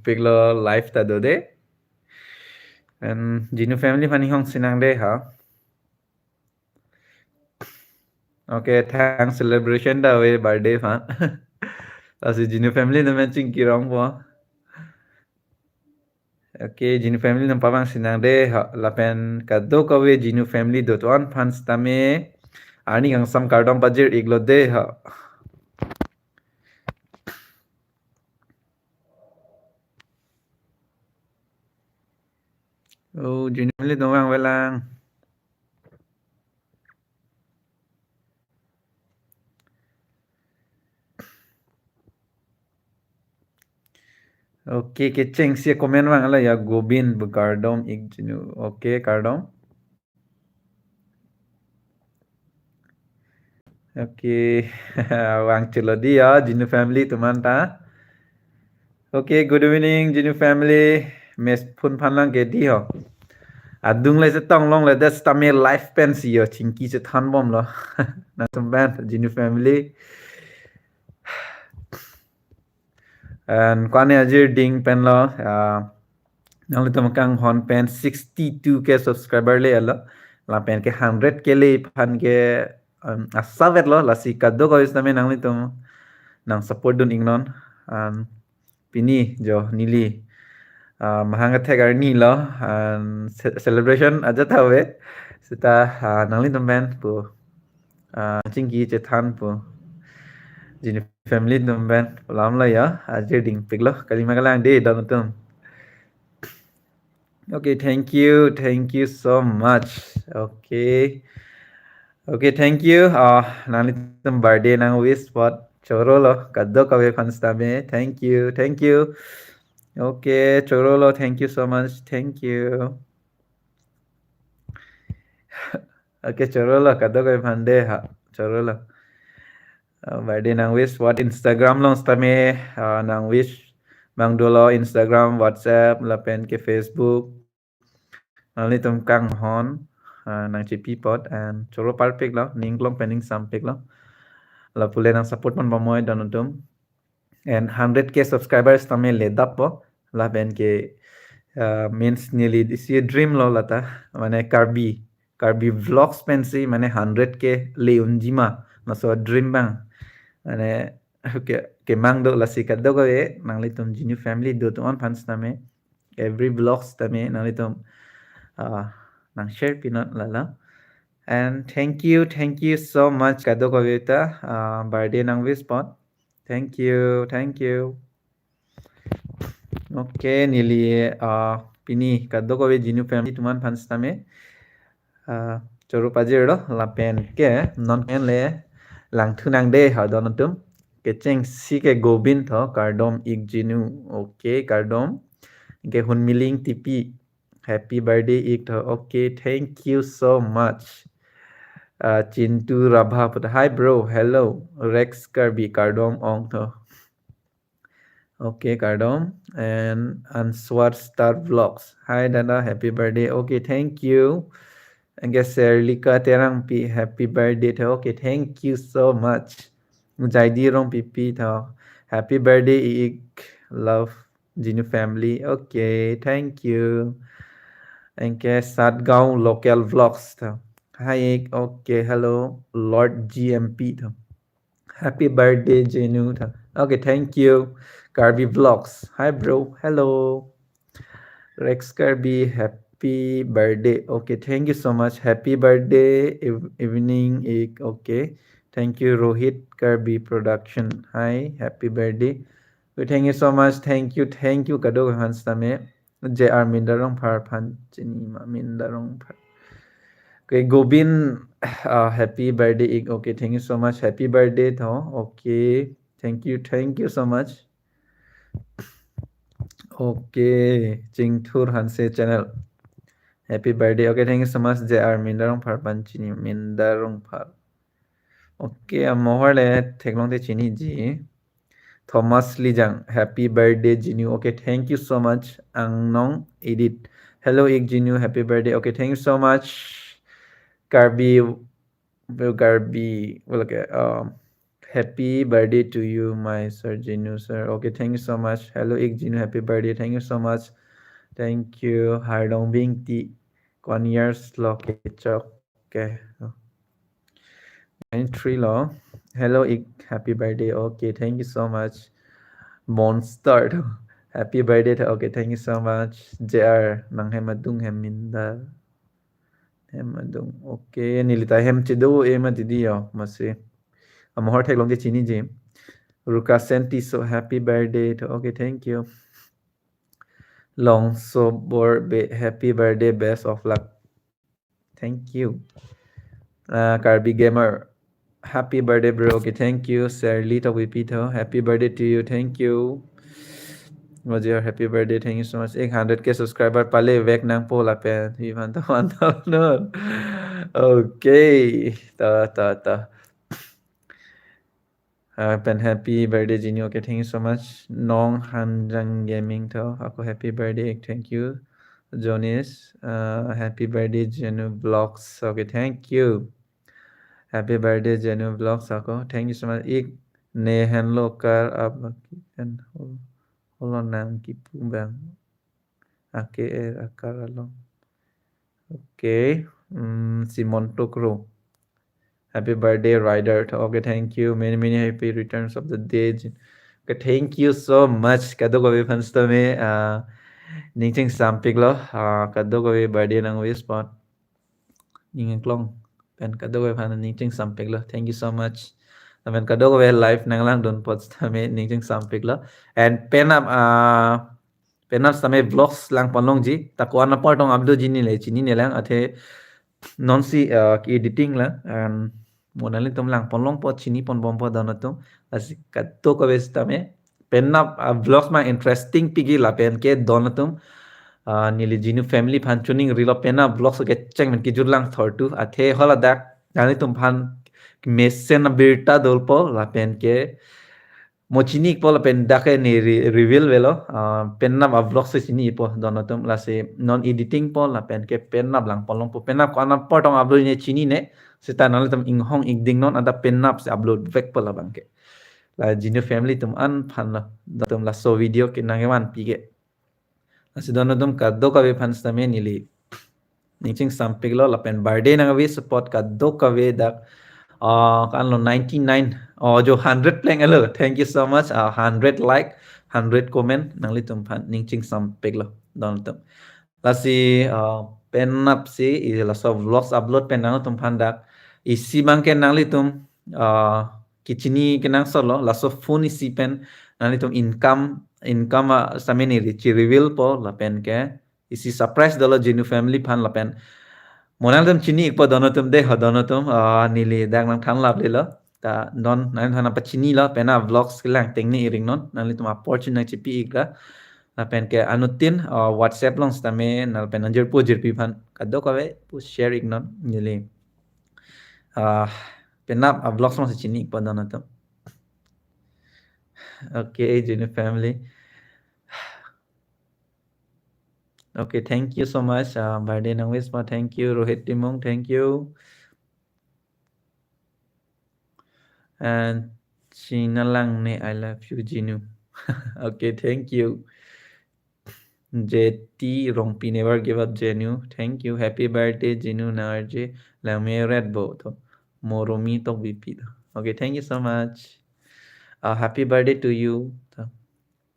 piglo life ta do de. And Ginu family funny hong sinang de ha. Okay, thanks celebration da we birthday fan. Asi Ginu family na matching kirong po. Okay, Ginu family na pamang sinang de ha lapen kado ka we Ginu family do tuan fans tame ani ang sam kardom budget iglo de ha. Oh, Ginu family doang welang. Okay, keceng sia komen wang ala ya Gobin bu kardom ig Ginu. Okay, kardom. Okay, wang chilo dia Ginu family tuman ta. Okay, good evening Ginu family. Mes phun phan lang ke di ho. Adung lai se tong long lai das tame life pen si yo chinki se than bom lo. Na tum ban Ginu family. And kwane ajir ding pen lo. Nang tum kang hon pen 62k subscriber le alo. La pen ke 100k le phan ke asavet lo la si kaddo ko is tame nang tum nang support dun ingnon. Pini jo nili. Mahanga tegar ni lo celebration aja tawe sita nangli nomben pu cingki cetan pu jini family nomben lam la ya aje ding piglo kalima kalang de donatum. Okay, thank you so much. Okay, thank you. Nangli tum birthday nang wish what choro lo kaddo kawe fanstame. Thank you. Okay, Chorolo, thank you so much. Thank you. Okay, Chorolo, kado ko pande ha. Chorolo. Birthday nang wish what Instagram long stame nang wish mang dolo Instagram, WhatsApp, lapen ke Facebook. Nali tum kang hon nang chipi pot and choro parpik lo ning long pending sampik lo. La pule nang support man pamoy donutum. And 100k subscribers tame ledap po. Lapen ke means nearly this year dream lo lata mane Karbi vlogs pensi mane 100k leunjima maso dream bang mane ke mang do la sikat do ko e nang litum Ginu family do to on fans tame every vlogs tame nang litum nang share pinot lala. And thank you so much kado ko eta birthday nang wish spot. Thank you. Okay, nili pini kado ko Ginu family tuman fans tame choro pajero la pen ke non pen le lang thunang de ha donatum ke cheng si ke Gobin tho kardom ik Ginu. Okay, kardom ke hun miling tipi happy birthday ik tho. Okay, thank you so much. Chintu Rabha put hi bro, hello Rex Kirby kardom ong tho. Okay, Kardom and Answar Star Vlogs. Hi Dada, happy birthday. Okay, thank you. I guess Serlika terang pi happy birthday tho. Okay, thank you so much. Jaidi rong pipi tho. Happy birthday ik love Ginu family. Okay, thank you. And guess Satgaon local vlogs tho. Hi ik. Okay, hello Lord GMP tho. Happy birthday Ginu tho. Okay, thank you. Kirby Vlogs. Hi bro. Hello. Rex Kirby. Happy birthday. Okay, thank you so much. Happy birthday evening. Okay. Thank you Rohit Kirby Production. Hi. Happy birthday. Okay, thank you so much. Thank you. Kado Hans Tame. JR Mindarong Parpan Chinima Mindarong Par. Okay, Gobin. Happy birthday. Okay, thank you so much. Happy birthday tho. Okay. Thank you so much. Okay, Jingthur Hanse channel. Happy birthday. Okay, thank you so much. JR Mindarong Par Panchini Mindarong Par. Okay, mohor le theklong te chini ji. Thomas Lijang. Happy birthday Jinu. Okay, thank you so much. Angnong Edit. Hello Ik Jinu. Happy birthday. Okay, thank you so much. Garbi. Well, okay. Happy birthday to you, my sir Jinu sir. Okay, thank you so much. Hello, Ik Jinu, happy birthday. Thank you so much. Thank you. Hai dong bing ti con years lo ke chok ke. 93 lo. Hello, Ik. Happy birthday. Okay, thank you so much. Monster. Happy birthday. Okay, thank you so much. JR nang hemadung heminda. Hemadung. Okay, nilita hem chido ema didio masi. Amahor tek long ke chini jim. Ruka Senti, so happy birthday. Okay, thank you. Long so happy birthday, best of luck. Thank you. Carby Gamer, happy birthday, bro. Okay, thank you. Serlita Wipito, happy birthday to you. Thank you. Roger, happy birthday. Thank you so much. 100k subscriber pale vek nang po la pen. Ivan no. Okay. Ta. Pen happy birthday Jinyo. Okay, thank you so much. Nong Hanjang Gaming to. Ako happy birthday. Thank you. Jonas. Happy birthday Jenu Vlogs. Okay, thank you. Happy birthday Jenu Vlogs. Ako. Thank you so much. Ik ne hanlo kar ab and hold on nang kipu bang. Ake akar along. Okay. Simon Tokro. Happy birthday, Ryder. Okay, thank you. Many happy returns of the day. Okay, thank you so much. Kado ko fans to me. Ningching sampik lo. Kado ko birthday ng spot. Ning klong. Pen kado ko fan ningching sampik lo. Thank you so much. Pen kado ko live nang lang don pods to me ningching sampik lo. And penap tame vlogs lang panlong ji. Takuan na part ng abdo jini le chini ne lang athe non si editing la and modalin tum lang ponlong po chini pon bompo donatum as katto ko tame penna vlogs ma interesting pigi la pen ke donatum nili jinu family phan tuning rilo penna vlogs ke cheng men ki jurlang thortu athe hola dak dani tum phan messen birta dolpo la pen ke mochini po la pen dake ni reveal velo penna vlogs se chini po donatum la se non editing po la pen ke penna lang polong po penna ko ana potong upload ni chini ne sita nal tam inghong igding non ada penna se upload vek po la bangke la jinu family tum an phan la tum la so video ke nangewan pige la se donatum ka do ka ve fans tame nili ningching sampik lo la pen birthday na we support ka do ka ve dak kan lo 99 jo 100 playing alo thank you so much 100 like 100 comment nang li tum phan ningching sampik lo don tum la si pen up si la so vlogs upload pen nang tum phan dak isi bang ken nang li tum kichini kenang solo la so phone isi pen nang li tum income sameni ri reveal po la pen ke isi surprise dolo jinu family phan la pen monal tum chini ikpo donatum de hodonatum nili dak nang thang lap lelo ta non nan thana pa chini la pena vlogs kilang tengni iring non nali tum opportunity pi ikra la pen ke anutin whatsapp long stame nal pen anjur pu jirpi phan kaddo kawe pu share ignon nili pena vlogs long chini ikpo donatum okay jinu family. Okay, thank you so much. Birthday nang Wisma, thank you. Rohit Timong, thank you. And China lang ne, I love you, Jinu. Okay, thank you. JT Rompi never give up, Jenu. Thank you. Happy birthday, Jinu Narje. Lame red both. Moromi to VP. Okay, thank you so much. Happy birthday to you.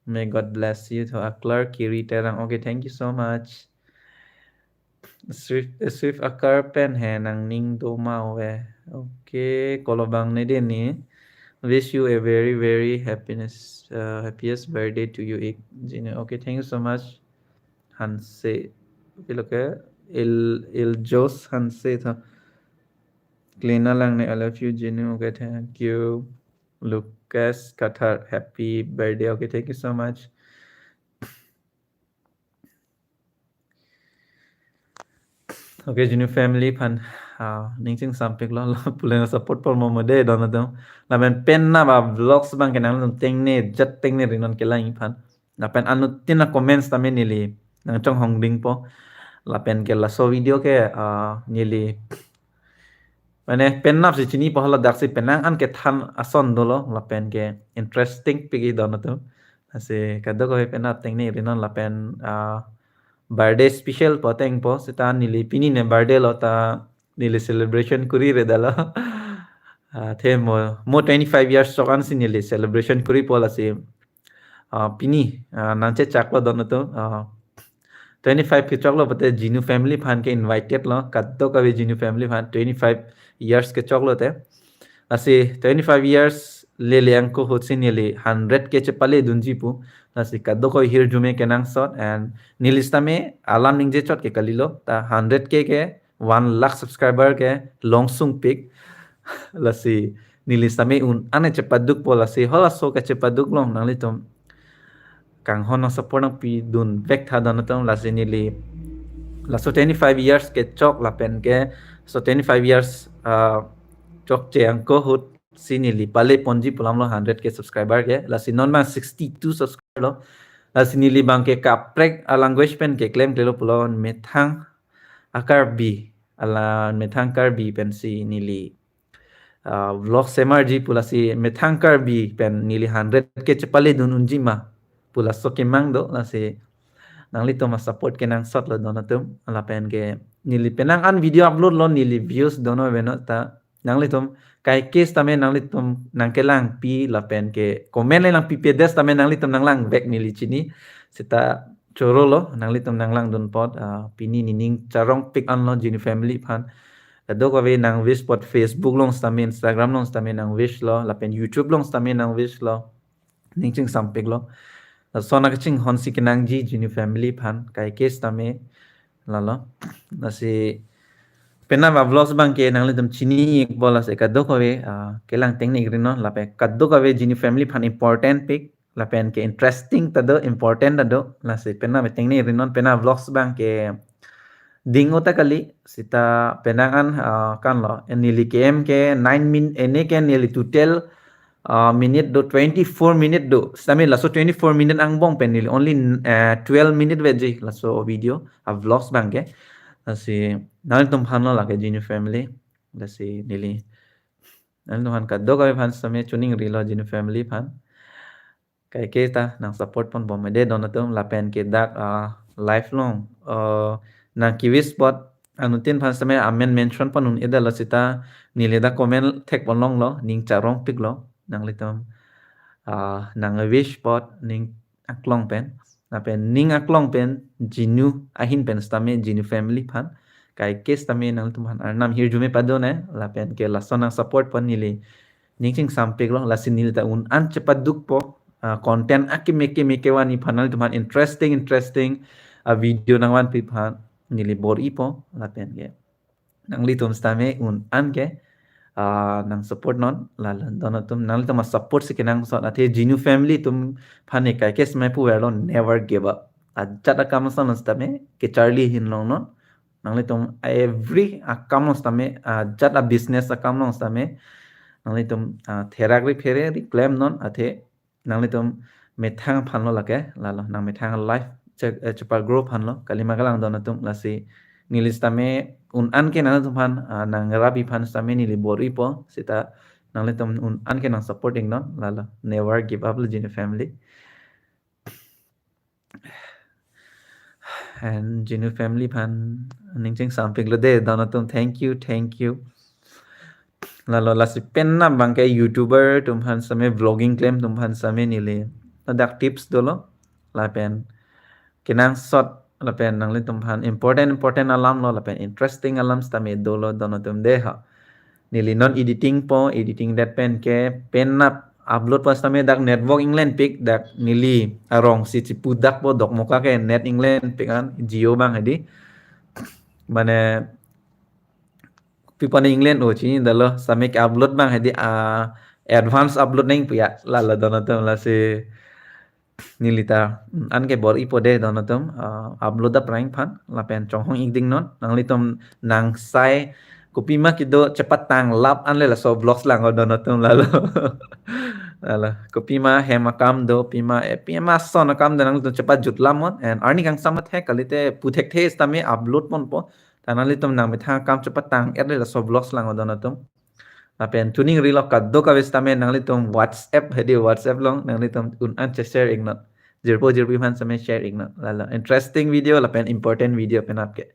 May God bless you. To Aklar Kiri Terang. Okay, thank you so much. Swift akar pen hai nang ning do mau okay kolobang ne din ni wish you a very happiest birthday to you ik jine okay thank you so much Hanse okay look il Jos Hanse tha Klina lang ne I love you jine okay thank you Lucas Qatar happy birthday okay thank you so much. Okay, Junior family pan ningching sampik lo pulen support por mo de don do la ben pen na ba vlogs bang kenang num tengne jat tengne rinon kelang pan la pen anu tina comments tamen nili nang chong hong ding po la pen ke la so video ke nili Mane penap si chini pahala daksi penang an ke than ason dolo la pen ke interesting pigi dono tu ase kado ko penap teng ni rinon la pen birthday special poteng po sita nili pini ne birthday lo ta nili celebration kuri re dala the mo 25 years sokan si nili celebration kuri pola si pini nanche chaklo dono tu 25 के चौकलो बते Jinu family फान के invited लो कद्दो का भी Jinu family फान 25 years के चौकलो ते असे 25 years ले ले अंको होते नेले 100 के चपले दुंजी पु असे कद्दो को हिर जुमे के नांग सॉट एंड नीलिस्ता में आलाम निंजे चोट के कलिलो ता 100 के 1 लाख सब्सक्राइबर के लोंगसुंग पिक लसी नीलिस्ता में उन अने चपदुक पोला से होला सो के चपदुक लोंग नाली तुम kang hono support ng pi dun vek tha don tong la sinili la so 25 years ke chok la pen ke so 25 years chok che ang ko hut sinili pale ponji pulam lo 100 ke subscriber ke la sinon ma 62 subscriber lo la sinili bang ke kaprek a language pen ke claim ke lo pulon methang akar bi ala methang kar bi pen si nili vlog semar ji pulasi methang kar bi pen nili 100 ke chapale dun unji ma pula so ke mang do la se nang li to ma support ke nang sot lo dono tum la pen ke nili penang an video upload lo nili views dono beno ta nang li tum kai case tame nang li tum nang ke lang pi la pen ke comment le lang pi pedes tame nang li tum nang lang back nili chini sita choro lo nang li tum nang lang don pot pini nining charong pick an lo jini family phan do ko ve nang wish pot facebook long tame instagram long tame nang wish lo la pen youtube long tame nang wish lo ning ching sam pick lo sona kaching honsi kinang ji jini family phan kai case tame lalo nasi pena ba vlogs bang ke nang lidam chini ek bola se kaddo ko ve kelang technique rino la pe kaddo ko ve jini family phan important pic la pen ke interesting tado important tado la se pena me technique rino pena vlogs bang ke ding ota kali sita penangan kan lo nili kem ke 9 min ene ke nili total minute do 24 minute do sami laso 24 minute ang bong penil only 12 minute veji laso video a vlogs bang ke asi nal tum phano lage jinu family lasi nili nal tum han ka do ka phan same tuning rilo jinu family phan kai ke ta nang support pon bom de donatum la pen ke dak lifelong na kiwi spot anutin phan same amen mention pon un eda lasita nili da comment tek pon long lo ning charong pik lo nang litom nang wish pot ning aklong pen na pen ning aklong pen jinu ahin pen stame jinu family phan kai kes tame nang tum han arnam hir jume padone la pen ke la sonang support pon nili ning ching sampik lo la sinil ta un an cepat duk po content meke wani phanal tum han interesting video nang wan pi phan nili bor ipo la pen ke nang litum stame un an ke nang support non la dono tum nang tum support se kenang so athe jinu family tum phane kai kes mai pu erlon never give up ajata kam son stame ke charlie hin long non nang tum every akam stame jata business akam non stame nang tum theragri phere reclaim non athe nang tum methang phanlo lake la nang methang life chapal grow phanlo kalima galang dono tum lasi nilistame un an ke nang tuman nang rabi phan stame nili bori po sita nang letum un an ke nang supporting non lala never give up le jinu family and jinu family phan ning ching samping lo de donatum thank you lalo lasi penna bangke youtuber tum phan same vlogging claim tum phan same nili dak tips dolo la pen kenang shot la pen nang le tum phan important alam lo la pen interesting alam stame dolo dono tum de ha nili non editing po editing that pen ke pen nap upload pas tame dak network england pic dak nili arong si cipu dak po dok moka ke net england pic an jio bang hadi mane pipa ni england o chi dalo same ke upload bang hadi advance upload neng pia la dono tum la se nilita an ke bor ipode donatum upload da prank phan la pen chong hong ingding non nang litom nang sai kopi ma kido cepat tang lap an le la so vlogs lang donatum lalo lalo kopi ma hem akam do pima son akam da nang cepat jut lamon and arni kang samat he kalite puthek the stame upload pon po tanalitum nang mitha kam chapatang edle la so vlogs lang odonatum lapen tuning rilo kaddo ka vestame nanglitum WhatsApp hedi WhatsApp long nanglitum un an share ignot jirpo man same share ignot lala interesting video lapen important video penap ke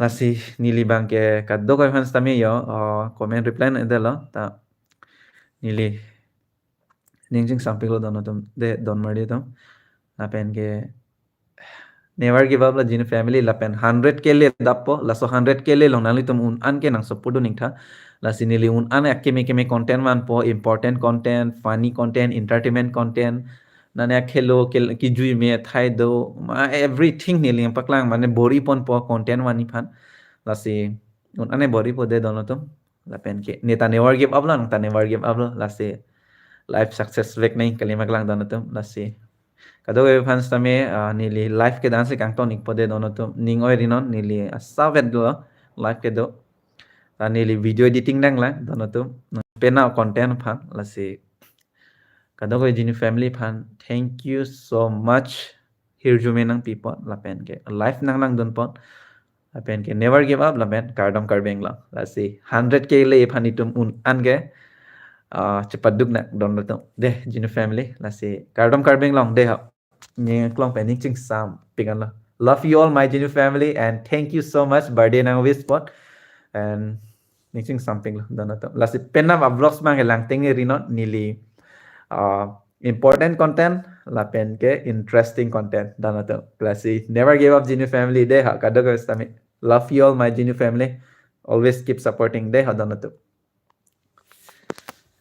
lasi nili bang ke kaddo ka fans tame yo comment reply na edelo ta nili ningjing samping lo donatum de don mardi tum lapen ke never give up la jin family lapen 100 ke le dapo la so 100 ke le long nanglitum un an ke nang support do ningtha la sinili un an keme content man po important content funny content entertainment content nane khelo ki jui me thai do everything nili paklang mane bori pon po content wani phan la si un ane bori po de dono tum la pen ke neta never give up la nang ta never give up la si life success vek nei kalima klang dono tum la si kado ke fans tame nili life ke dance kang tonik po de dono tum ning oi rinon nili savet do life ke do nili video editing dang la dono tum pena content phan la si kado ko jini family phan thank you so much hirjume nang people la pen ke life nang nang don pon la pen ke never give up la pen kardom karbeng la si 100 ke le phanitum un an ge cepat duk nak don tum deh jini family la si kardom karbeng long deh ni klong pen ning ching sam pingan la love you all my jini family and thank you so much birthday nang wis spot and ning something la don tum la si penam vlogs mang lang tengi rinot nili important content la pen ke interesting content dana to klasi never give up Genu family de ha kado ko stami love you all my Genu family always keep supporting de ha dana to